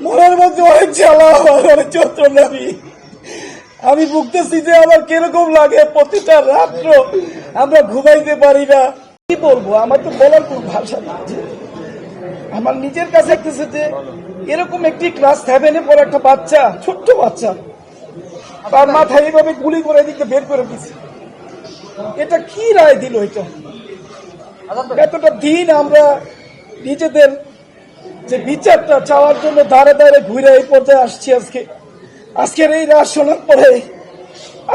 মনের মধ্যে অনেক জ্বালা, অনেক যন্ত্রণাবি। আমি ভুগতেছি যে আমার কিরকম লাগে। প্রতিটা রাত্র আমরা ঘুমাইতে পারি না। কি বলবো, আমার তো বলার কোন ভাষা নেই। আমার নিজের কাছে লাগতেছে যে এরকম একটি ক্লাস 7-এ পড়া একটা বাচ্চা, ছোট্ট বাচ্চা, তার মাথায় এইভাবে গুলি করে দিকে বের করে দিচ্ছে। এটা কি রায় দিল? এটা এতটা দিন আমরা নিজেদের যে বিচারটা চাওয়ার জন্য দাঁড়ে দাঁড়ে ঘুরে এই পর্যায়ে আসছি। আজকের এই রাত শোনার পরে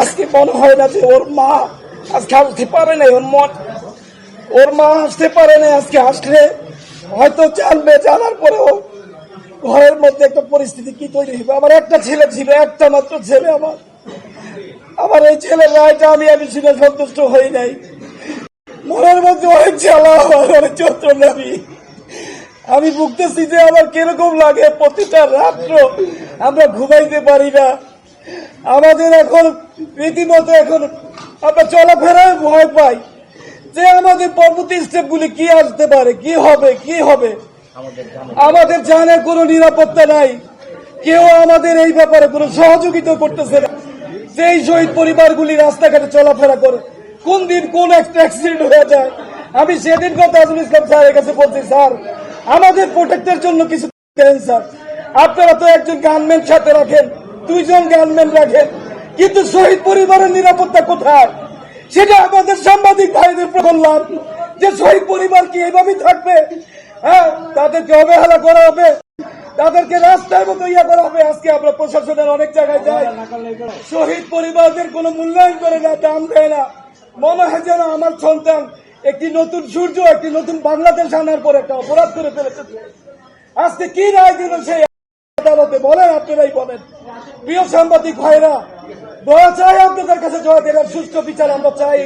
আজকে মনে হয় না যে ওর মা আজকে আসতে পারে নাই। ওর মা আসতে পারে নাই। আজকে আসলে হয়তো জানবে, জানার পরেও ঘরের মধ্যে একটা পরিস্থিতি কি তৈরি হবে। আমার একটা ছেলে ছিল, একটা মাত্র ছেলে। আমার এই ছেলের রায়টা আমি শুনে সন্তুষ্ট হই নাই। মনের মধ্যে অনেক জ্বালা, অনেক যন্ত্রণাবি। আমি ভুগতেছি যে আমার কিরকম লাগে। প্রতিটা রাত্র আমরা ঘুমাইতে পারি না। আমাদের এখন রীতিমতো আমরা চলাফেরায় ভয় পাই যে আমাদের পরবর্তী স্টেপগুলি কি আসতে পারে, কি হবে। আমাদের জানের কোনো নিরাপত্তা নাই। কেউ আমাদের এই ব্যাপারে কোনো সহযোগিতা করতেছে না। যেই শহীদ পরিবারগুলি রাস্তাঘাটে চলাফেরা করে, কোন দিন কোন একটা অ্যাক্সিডেন্ট হয়ে যায়। আমি সেদিন কথা আজম ইসলাম স্যারের কাছে বলছি, স্যার আমাদের প্রোটেক্টের জন্য কিছু দেন স্যার। আপনারা তো একজন গানম্যান সাথে রাখেন, 2 জন গানম্যান রাখেন, কিন্তু শহীদ পরিবারের নিরাপত্তা কোথায়? সেটা আমাদের সাংবাদিক ভাইদের বললাম যে শহীদ পরিবার কি এইভাবেই থাকবে? হ্যাঁ, তাদেরকে অবহেলা করা হবে, তাদেরকে রাস্তার মতো করা হবে। আজকে আমরা প্রশাসনের অনেক জায়গায় যাই, শহীদ পরিবারদের কোনো মূল্যায়ন করে না, দাম দেয় না। মনে হয় যেন আমার সন্তান একটি নতুন সূর্য, একটি নতুন বাংলাদেশ আনার পর একটা অপরাধ করে ফেলেছে। আজকে কি রায় দিল সেই আদালতে? বলেন, আপনারাই বলেন। প্রিয় সাংবাদিক ভাইরা, দয়া চাই আপনাদের কাছে, জয় দেওয়ার সুষ্ঠু বিচার আমরা চাই।